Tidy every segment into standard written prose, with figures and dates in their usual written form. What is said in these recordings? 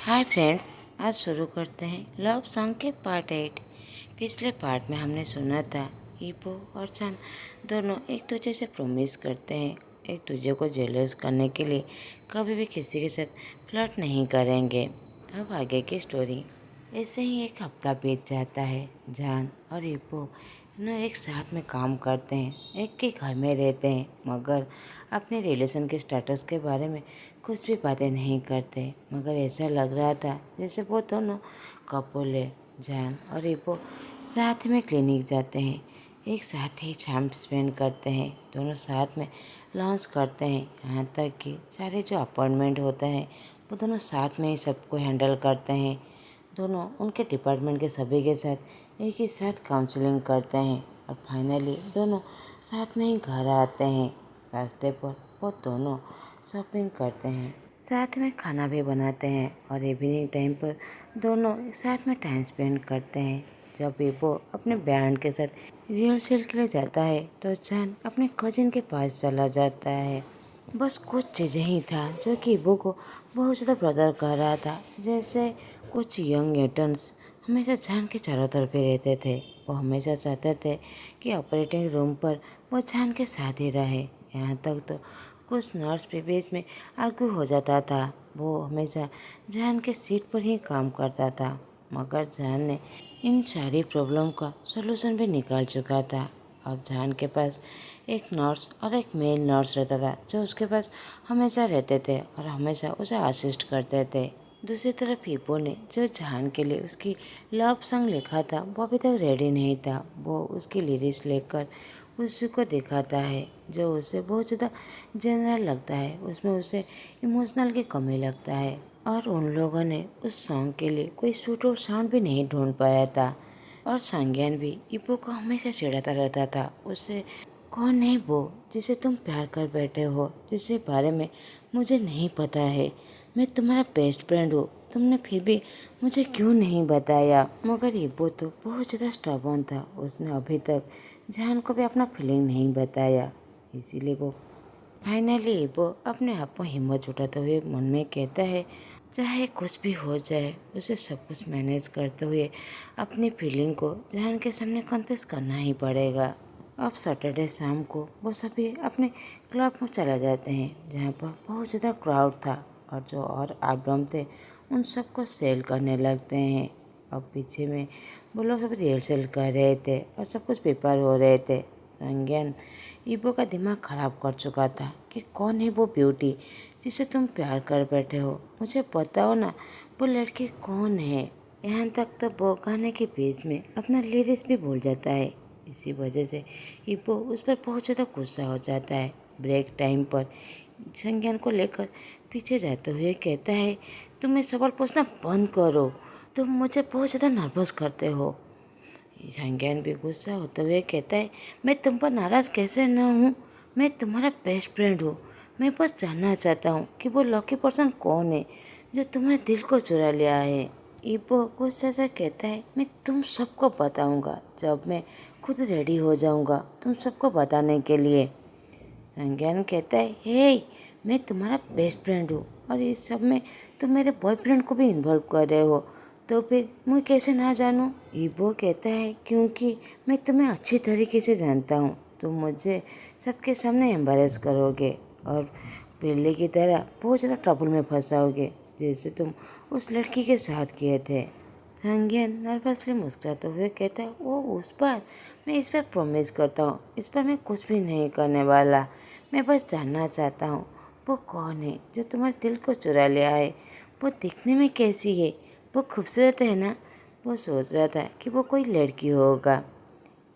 Hi friends, आज शुरू करते हैं लव सॉन्ग के पार्ट 8। पिछले पार्ट में हमने सुना था ईपो और चान दोनों एक दूसरे से प्रॉमिस करते हैं एक दूसरे को जेलस करने के लिए कभी भी किसी के साथ फ्लर्ट नहीं करेंगे। अब आगे की स्टोरी। ऐसे ही एक हफ्ता बीत जाता है। जान और ईपो न एक साथ में काम करते हैं, एक के घर में रहते हैं, मगर अपने रिलेशन के स्टेटस के बारे में कुछ भी बातें नहीं करते। मगर ऐसा लग रहा था जैसे वो दोनों कपल है। जान और ईपो साथ में क्लिनिक जाते हैं, एक साथ ही टाइम स्पेंड करते हैं, दोनों साथ में लॉन्च करते हैं। यहाँ तक कि सारे जो अपॉइंटमेंट होते हैं वो दोनों साथ में ही सबको हैंडल करते हैं। दोनों उनके डिपार्टमेंट के सभी के साथ एक ही साथ काउंसलिंग करते हैं और फाइनली दोनों साथ में ही घर आते हैं। रास्ते पर वो दोनों शॉपिंग करते हैं, साथ में खाना भी बनाते हैं और इवनिंग टाइम पर दोनों साथ में टाइम स्पेंड करते हैं। जब भी वो अपने बैंड के साथ रिहर्सल के लिए जाता है तो जान अपने कजिन के पास चला जाता है। बस कुछ चीज़ें ही था जो कि इबो को बहुत ज़्यादा ब्रदर कर रहा था। जैसे कुछ यंग एटर्न्स हमेशा जान के चारों तरफ ही रहते थे। वो हमेशा चाहते थे कि ऑपरेटिंग रूम पर वो जान के साथ ही रहे। यहाँ तक तो कुछ नर्स भी बीच में आर्ग्यू हो जाता था। वो हमेशा जान के सीट पर ही काम करता था, मगर जान ने इन सारी प्रॉब्लम का सलूशन भी निकाल चुका था। अब जान के पास एक नर्स और एक मेल नर्स रहता था जो उसके पास हमेशा रहते थे और हमेशा उसे असिस्ट करते थे। दूसरी तरफ ईपो ने जो जान के लिए उसकी लव सॉन्ग लिखा था वो अभी तक रेडी नहीं था। वो उसकी लिरिक्स लेकर उसी को दिखाता है जो उसे बहुत ज़्यादा जनरल लगता है, उसमें उसे इमोशनल की कमी लगता है। और उन लोगों ने उस सॉन्ग के लिए कोई सूट और साउंड भी नहीं ढूंढ पाया था। और संज्ञान भी ईपो को हमेशा चिढ़ाता रहता था। उसे कौन है वो जिसे तुम प्यार कर बैठे हो, जिसके बारे में मुझे नहीं पता है। मैं तुम्हारा बेस्ट फ्रेंड हूँ, तुमने फिर भी मुझे क्यों नहीं बताया। मगर ईपो तो बहुत ज़्यादा स्टबर्न था। उसने अभी तक जान को भी अपना फीलिंग नहीं बताया। इसीलिए वो फाइनली वो अपने आप को हिम्मत जुटाते हुए मन में कहता है चाहे कुछ भी हो जाए उसे सब कुछ मैनेज करते हुए अपनी फीलिंग को जान के सामने कन्फेस करना ही पड़ेगा। अब सैटरडे शाम को वो सभी अपने क्लब में चले जाते हैं जहाँ पर बहुत ज़्यादा क्राउड था और जो और एल्बम थे उन सबको सेल करने लगते हैं। अब पीछे में वो लोग सब रिहर्सल कर रहे थे और सब कुछ प्रिपेयर हो रहे थे। संज्ञान ईबो का दिमाग खराब कर चुका था कि कौन है वो ब्यूटी जिसे तुम प्यार कर बैठे हो, मुझे बताओ ना वो लड़की कौन है। यहाँ तक तो वो गाने के बीच में अपना लिरिक्स भी भूल जाता है। इसी वजह से ईबो उस पर बहुत ज़्यादा गुस्सा हो जाता है। ब्रेक टाइम पर संज्ञान को लेकर पीछे जाते हुए कहता है तुम ये सवाल पूछना बंद करो, तुम मुझे बहुत ज़्यादा नर्वस करते हो। संज्ञान भी गुस्सा होते हुए कहता है मैं तुम पर नाराज़ कैसे न हूँ, मैं तुम्हारा बेस्ट फ्रेंड हूँ। मैं बस जानना चाहता हूँ कि वो लकी पर्सन कौन है जो तुम्हारे दिल को चुरा लिया है। ईबो गुस्से से कहता है मैं तुम सबको बताऊँगा जब मैं खुद रेडी हो जाऊँगा तुम सबको बताने के लिए। संज्ञान कहता है हे मैं तुम्हारा बेस्ट फ्रेंड हूँ और इस सब में तुम मेरे बॉयफ्रेंड को भी इन्वॉल्व कर रहे हो, तो फिर मैं कैसे ना जानूँ। ईबो कहता है क्योंकि मैं तुम्हें अच्छी तरीके से जानता हूँ, तुम मुझे सबके सामने एम्बैरेस करोगे और बिल्ली की तरह बहुत ज़्यादा ट्रबल में फंसाओगे जैसे तुम उस लड़की के साथ किए थे। संज्ञान नर्वसली मुस्कुराते हुए कहता है वो उस पर मैं इस पर प्रॉमिस करता हूँ, इस पर मैं कुछ भी नहीं करने वाला। मैं बस जानना चाहता हूँ वो कौन है जो तुम्हारे दिल को चुरा लिया है, वो दिखने में कैसी है, वो खूबसूरत है ना। वो सोच रहा था कि वो कोई लड़की होगा।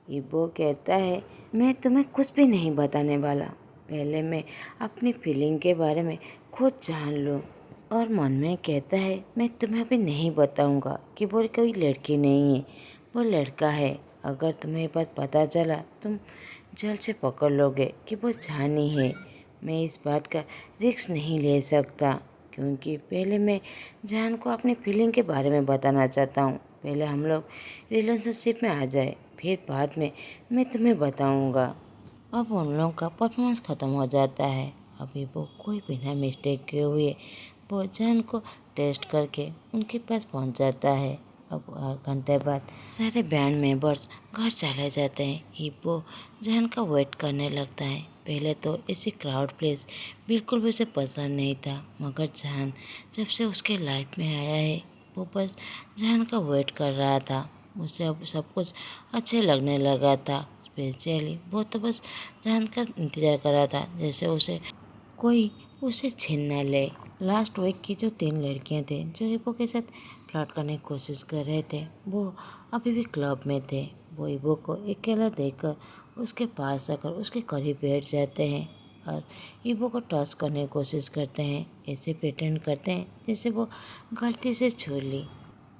ईबो कहता है मैं तुम्हें कुछ भी नहीं बताने वाला, पहले मैं अपनी फीलिंग के बारे में खुद जान लूँ। और मन में कहता है मैं तुम्हें अभी नहीं बताऊंगा कि वो कोई लड़की नहीं है, वो लड़का है। अगर तुम्हें ये बात पता चला तुम जल्द से पकड़ लोगे कि वो जान ही है। मैं इस बात का रिस्क नहीं ले सकता क्योंकि पहले मैं जान को अपनी फीलिंग के बारे में बताना चाहता हूँ। पहले हम लोग रिलेशनशिप में आ जाए, फिर बाद में मैं तुम्हें बताऊँगा। अब उन लोगों का परफॉर्मेंस ख़त्म हो जाता है। अभी वो कोई बिना मिस्टेक के हुए वो जान को टेस्ट करके उनके पास पहुंच जाता है। अब घंटे बाद सारे बैंड मेंबर्स घर चले जाते हैं। ईपो जहान का वेट करने लगता है। पहले तो ऐसी क्राउड प्लेस बिल्कुल भी उसे पसंद नहीं था, मगर जहान जब से उसके लाइफ में आया है वो बस जहान का वेट कर रहा था। उसे अब सब कुछ अच्छे लगने लगा था। स्पेशली वो तो बस जहान का इंतज़ार कर रहा था, जैसे उसे कोई उसे छीन न ले। लास्ट वीक की जो 3 लड़कियां थी जो ईबो के साथ फ्लर्ट करने की कोशिश कर रहे थे, वो अभी भी क्लब में थे। वो ईबो को अकेला देखकर उसके पास आकर उसके करीब बैठ जाते हैं और ईबो को टच करने की कोशिश करते हैं। ऐसे प्रिटेंड करते हैं जैसे वो गलती से छू ली।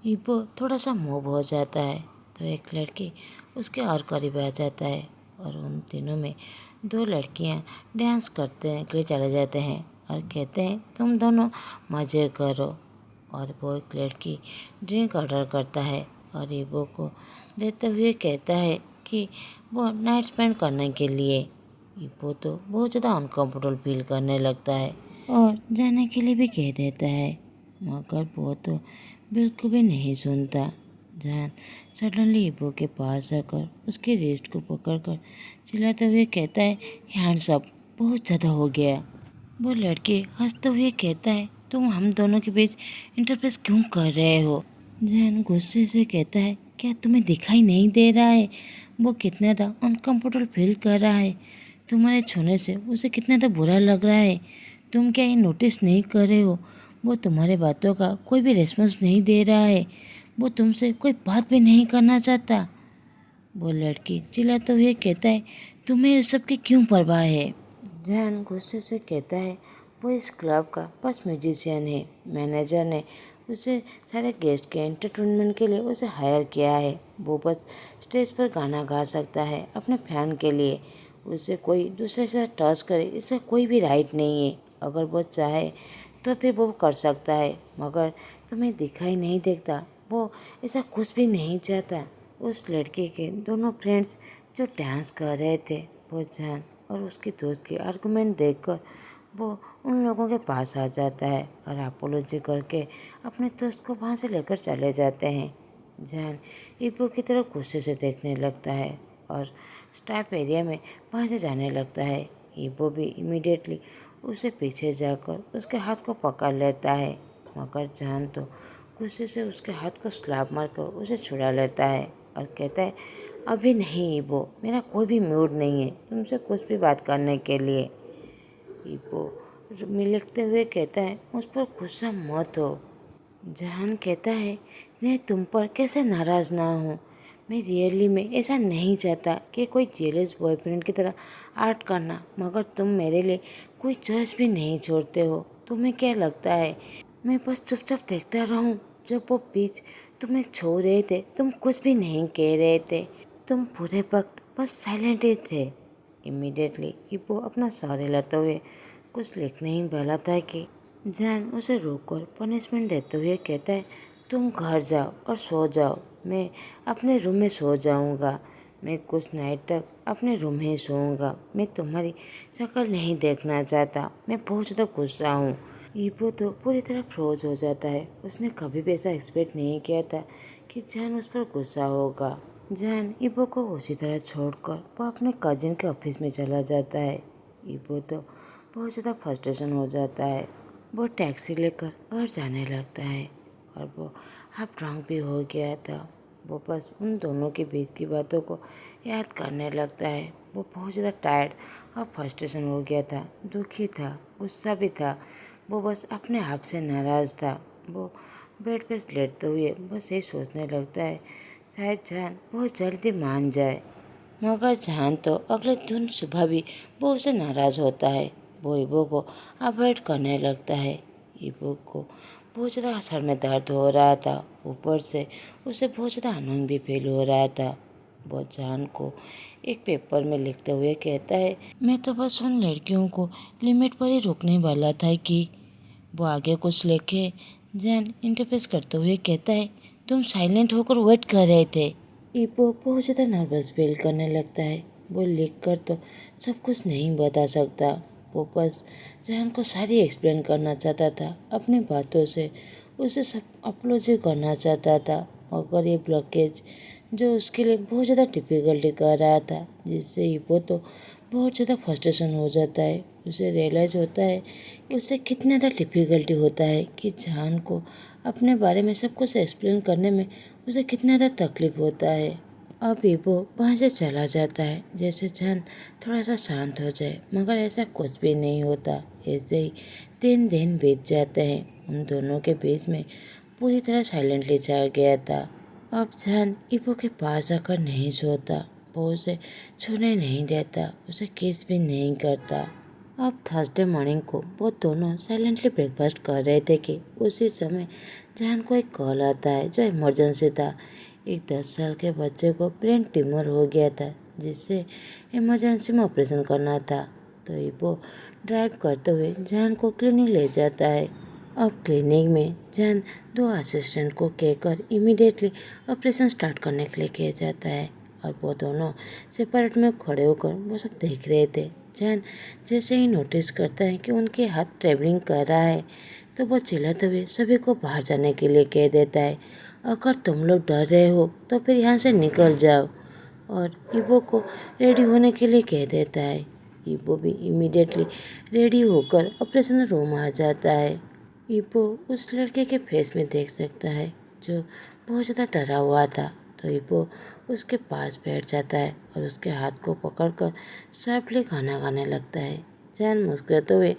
ईबो थोड़ा सा मूव हो जाता है तो एक लड़की उसके और करीब आ जाता है और उन तीनों में 2 लड़कियां डांस करते के लिए चले जाते हैं और कहते हैं तुम दोनों मज़े करो। और वो एक लड़की ड्रिंक ऑर्डर करता है और ईबो को देते हुए कहता है कि वो नाइट स्पेंड करने के लिए। ईबो तो बहुत ज़्यादा अनकम्फर्टेबल फील करने लगता है और जाने के लिए भी कह देता है, मगर वो तो बिल्कुल भी नहीं सुनता। जहान सडनली ईबो के पास आकर उसके रिस्ट को पकड़कर चिल्लाते हुए कहता है, हैंड्स अप, बहुत ज़्यादा हो गया। वो लड़के हंसते हुए कहता है, तुम हम दोनों के बीच इंटरफेस क्यों कर रहे हो। जैन गुस्से से कहता है, क्या तुम्हें दिखाई नहीं दे रहा है वो कितना ज़्यादा अनकम्फर्टेबल फील कर रहा है। तुम्हारे छूने से उसे कितना ज़्यादा बुरा लग रहा है। तुम क्या ये नोटिस नहीं कर रहे हो। वो तुम्हारे बातों का कोई भी रिस्पॉन्स नहीं दे रहा है। वो तुमसे कोई बात भी नहीं करना चाहता। वो लड़की चिल्लाते हुए कहता है, तुम्हें इस सब की क्यों परवाह है। जैन गुस्से से कहता है, वो इस क्लब का बस म्यूजिशियन है। मैनेजर ने उसे सारे गेस्ट के एंटरटेनमेंट के लिए उसे हायर किया है। वो बस स्टेज पर गाना गा सकता है अपने फैन के लिए। उसे कोई दूसरे से टच करे इसका कोई भी राइट नहीं है। अगर वो चाहे तो फिर वो कर सकता है, मगर तुम्हें दिखाई नहीं देता। वो ऐसा कुछ भी नहीं चाहता। उस लड़के के दोनों फ्रेंड्स जो डांस कर रहे थे, वो जान और उसके दोस्त की आर्गुमेंट देखकर वो उन लोगों के पास आ जाता है और अपोलॉजी करके अपने दोस्त को वहाँ से लेकर चले जाते हैं। जान ईबो की तरफ गुस्से से देखने लगता है और स्टाफ एरिया में वहाँ से जाने लगता है। ईबो भी इमीडिएटली उसे पीछे जाकर उसके हाथ को पकड़ लेता है, मगर जान तो गुस्से से उसके हाथ को स्लैप मारकर उसे छुड़ा लेता है और कहता है, अभी नहीं ईबो, मेरा कोई भी मूड नहीं है तुमसे कुछ भी बात करने के लिए। ईबो मिलते हुए कहता है, मुझ पर गुस्सा मत हो। जहान कहता है, मैं तुम पर कैसे नाराज़ ना हूँ। मैं रियली में ऐसा नहीं चाहता कि कोई जेलस बॉयफ्रेंड की तरह आर्ट करना, मगर तुम मेरे लिए कोई चॉइस भी नहीं छोड़ते हो। तुम्हें क्या लगता है मैं बस चुपचाप देखता रहूँ। जब वो बीच तुम्हें छो रहे थे तुम कुछ भी नहीं कह रहे थे, तुम पूरे वक्त बस साइलेंट ही थे। इमीडिएटली ईबो अपना सॉरी लेते हुए कुछ लिखने ही वाला था कि जैन उसे रोककर पनिशमेंट देते हुए कहता है, तुम घर जाओ और सो जाओ, मैं अपने रूम में सो जाऊंगा। मैं कुछ नाइट तक अपने रूम में ही सोऊंगा। मैं तुम्हारी शक्ल नहीं देखना चाहता। मैं बहुत ज़्यादा गुस्सा हूँ। ईबो तो पूरी तरह फ्रोज हो जाता है। उसने कभी भी ऐसा एक्सपेक्ट नहीं किया था कि जैन उस पर गुस्सा होगा। जैन ईबो को उसी तरह छोड़कर वो अपने कजिन के ऑफिस में चला जाता है। ईबो तो बहुत ज़्यादा फ्रस्ट्रेशन हो जाता है। वो टैक्सी लेकर घर जाने लगता है और वो हाफ ड्रंक भी हो गया था। वो बस उन दोनों के बीच की बातों को याद करने लगता है। वो बहुत ज़्यादा टायर्ड और फ्रस्ट्रेशन हो गया था, दुखी था, गुस्सा भी था। वो बस अपने आप से नाराज़ था। वो बेड पर लेटते हुए बस यही सोचने लगता है, शायद जान बहुत जल्दी मान जाए। मगर जान तो अगले दिन सुबह भी वो उसे नाराज़ होता है। वो ईबो को अवॉइड करने लगता है। ईबो को बहुत ज़्यादा सर में दर्द हो रहा था, ऊपर से उसे बहुत ज़्यादा अनोन भी फील हो रहा था। वो जान को एक पेपर में लिखते हुए कहता है, मैं तो बस उन लड़कियों को लिमिट पर ही रोकने वाला था कि वो आगे कुछ लिखे। जान इंटरफेस करते हुए कहता है, तुम साइलेंट होकर वेट कर रहे थे। ईबो बहुत ज़्यादा नर्वस फील करने लगता है। वो लिख कर तो सब कुछ नहीं बता सकता। वो बस जान को सारी एक्सप्लेन करना चाहता था। अपनी बातों से उसे सब अपोलॉजी करना चाहता था, मगर ये ब्लॉकेज जो उसके लिए बहुत ज़्यादा डिफ़िकल्टी कर रहा था, जिससे ईपो तो बहुत ज़्यादा फ्रस्ट्रेशन हो जाता है। उसे रियलाइज़ होता है कि उसे कितना ज़्यादा डिफ़िकल्टी होता है कि जान को अपने बारे में सब कुछ एक्सप्लेन करने में उसे कितना ज़्यादा तकलीफ होता है। अब ईपो वहाँ से चला जाता है जैसे जान थोड़ा सा शांत हो जाए, मगर ऐसा कुछ भी नहीं होता। ऐसे ही 3 दिन बीत जाते हैं। उन दोनों के बीच में पूरी तरह साइलेंटली छा गया था। अब जान ईपो के पास आकर नहीं सोता, वो उसे छूने नहीं देता, उसे किस भी नहीं करता। अब थर्सडे मॉर्निंग को वो दोनों साइलेंटली ब्रेकफास्ट कर रहे थे कि उसी समय जान को एक कॉल आता है जो इमरजेंसी था। एक 10 साल के बच्चे को ब्रेन ट्यूमर हो गया था, जिससे इमरजेंसी में ऑपरेशन करना था। तो ईपो ड्राइव करते हुए जान को क्लिनिक ले जाता है। अब क्लिनिक में जान 2 असिस्टेंट को कहकर इमीडिएटली ऑपरेशन स्टार्ट करने के लिए किया जाता है, और वो दोनों सेपरेट में खड़े होकर वो सब देख रहे थे। जान जैसे ही नोटिस करता है कि उनके हाथ ट्रेवलिंग कर रहा है, तो वो चिल्लाते हुए सभी को बाहर जाने के लिए कह देता है, अगर तुम लोग डर रहे हो तो फिर यहाँ से निकल जाओ, और ईबो को रेडी होने के लिए कह देता है। ईबो भी इमीडिएटली रेडी होकर ऑपरेशन रूम आ जाता है। ईबो उस लड़के के फेस में देख सकता है जो बहुत ज़्यादा डरा हुआ था, तो ईबो उसके पास बैठ जाता है और उसके हाथ को पकड़कर शार्पली खाना खाने लगता है। जान मुस्कुराते हुए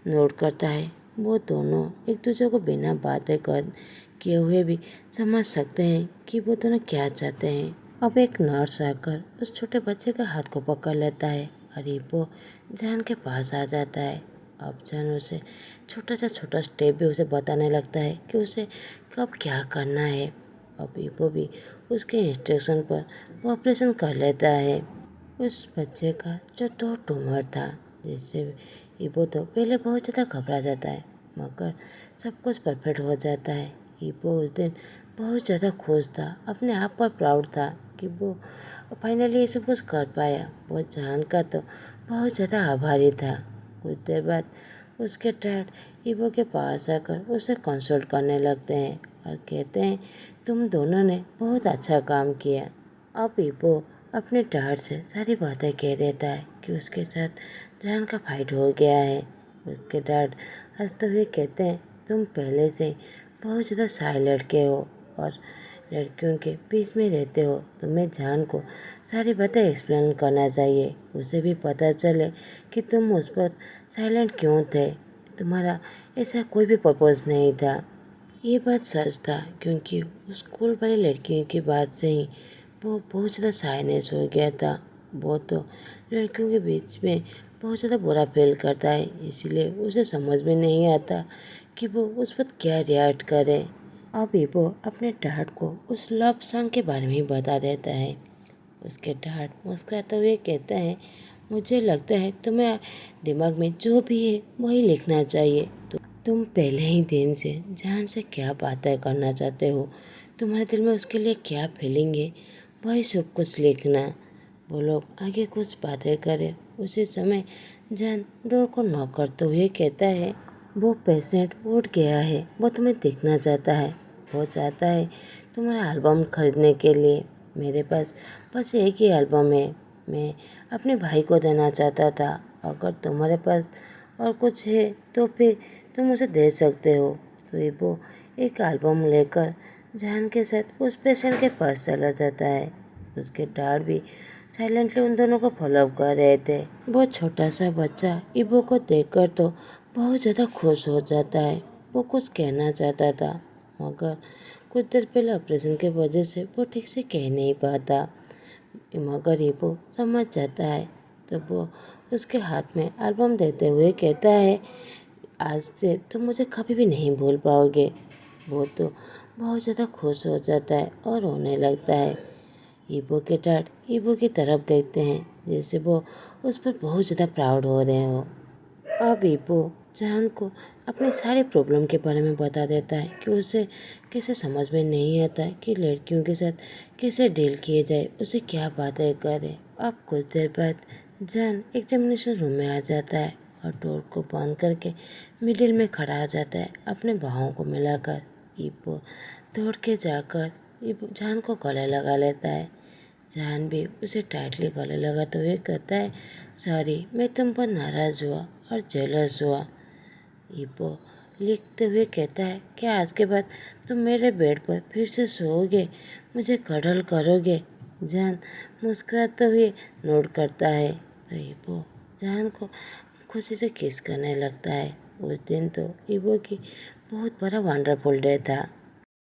नोट करता है। वो दोनों एक दूसरे को बिना बातें कर किए हुए भी समझ सकते हैं कि वो दोनों क्या चाहते हैं। अब एक नर्स आकर उस छोटे बच्चे का हाथ को पकड़ लेता है और ईपो जान के पास आ जाता है। अब जान उसे छोटा स्टेप भी उसे बताने लगता है कि उसे कब क्या करना है। अब ईपो भी उसके इंस्ट्रक्शन पर वो ऑपरेशन कर लेता है। उस बच्चे का जो 2 ट्यूमर था, जिससे ईपो तो पहले बहुत ज़्यादा घबरा जाता है, मगर सब कुछ परफेक्ट हो जाता है। ईपो उस दिन बहुत ज़्यादा खुश था, अपने आप पर प्राउड था कि वो फाइनली ये सब कुछ कर पाया। वो जान का तो बहुत ज़्यादा आभारी था। कुछ देर बाद उसके डैड ईवो के पास आकर उसे कंसल्ट करने लगते हैं और कहते हैं, तुम दोनों ने बहुत अच्छा काम किया। अब ईवो अपने डैड से सारी बातें कह देता है कि उसके साथ जान का फाइट हो गया है। उसके डैड हंसते हुए कहते हैं, तुम पहले से ही बहुत ज़्यादा शाय लड़के हो और लड़कियों के बीच में रहते हो, तुम्हें जान को सारी बातें एक्सप्लेन करना चाहिए, उसे भी पता चले कि तुम उस पर साइलेंट क्यों थे। तुम्हारा ऐसा कोई भी पर्पज़ नहीं था। ये बात सच था, क्योंकि उस स्कूल वाली लड़कियों की बात से ही वो बहुत ज़्यादा साइलेंस हो गया था। वो तो लड़कियों के बीच में बहुत ज़्यादा बुरा फील करता है, इसीलिए उसे समझ में नहीं आता कि वो उस पर क्या रिएक्ट करे। अब वो अपने डैड को उस लव सॉन्ग के बारे में ही बता देता है। उसके डैड मुस्कुराते हुए कहता है, मुझे लगता है तुम्हें दिमाग में जो भी है वही लिखना चाहिए। तुम पहले ही दिन से जान से क्या बातें करना चाहते हो, तुम्हारे दिल में उसके लिए क्या फीलिंग है, वही सब कुछ लिखना। वो लोग आगे कुछ बातें करें, उसी समय जान डोर को नॉक करते हुए कहता है, वो पेशेंट उठ गया है, वो तुम्हें देखना चाहता है। वो चाहता है तुम्हारा एल्बम खरीदने के लिए। मेरे पास बस एक ही एल्बम है, मैं अपने भाई को देना चाहता था। अगर तुम्हारे पास और कुछ है तो फिर तुम उसे दे सकते हो। तो ये वो एक एल्बम लेकर जान के साथ उस पेशेंट के पास चला जाता है। उसके डैड भी साइलेंटली उन दोनों को फॉलो कर रहे थे। वो छोटा सा बच्चा इबो को देखकर तो बहुत ज़्यादा खुश हो जाता है। वो कुछ कहना चाहता था, मगर कुछ देर पहले ऑपरेशन के वजह से वो ठीक से कह नहीं पाता। मगर इबो समझ जाता है, तो वो उसके हाथ में एल्बम देते हुए कहता है, आज से तुम मुझे कभी भी नहीं भूल पाओगे। वो तो बहुत ज़्यादा खुश हो जाता है और रोने लगता है। ईबो के डैड ईबो की तरफ देखते हैं जैसे वो उस पर बहुत ज़्यादा प्राउड हो रहे हो। अब ईबो जान को अपनी सारी प्रॉब्लम के बारे में बता देता है कि उसे कैसे समझ में नहीं आता कि लड़कियों के साथ कैसे डील किए जाए, उसे क्या बातें करे। अब कुछ देर बाद जान एग्जामिनेशन रूम में आ जाता है और डोर को बंद करके मिडिल में खड़ा हो जाता है अपने बाहों को मिलाकर। ईपो दौड़ के जाकर जान को गले लगा लेता है। जान भी उसे टाइटली गले लगाते हुए कहता है, सॉरी, मैं तुम पर नाराज़ हुआ और जेलस हुआ। ईपो लिखते हुए कहता है कि आज के बाद तुम मेरे बेड पर फिर से सोओगे, मुझे कडल करोगे। जान मुस्कुराते हुए नोट करता है तो ईपो जान को खुशी से किस करने लगता है। उस दिन तो ईपो की बहुत बड़ा वंडरफुल डे था।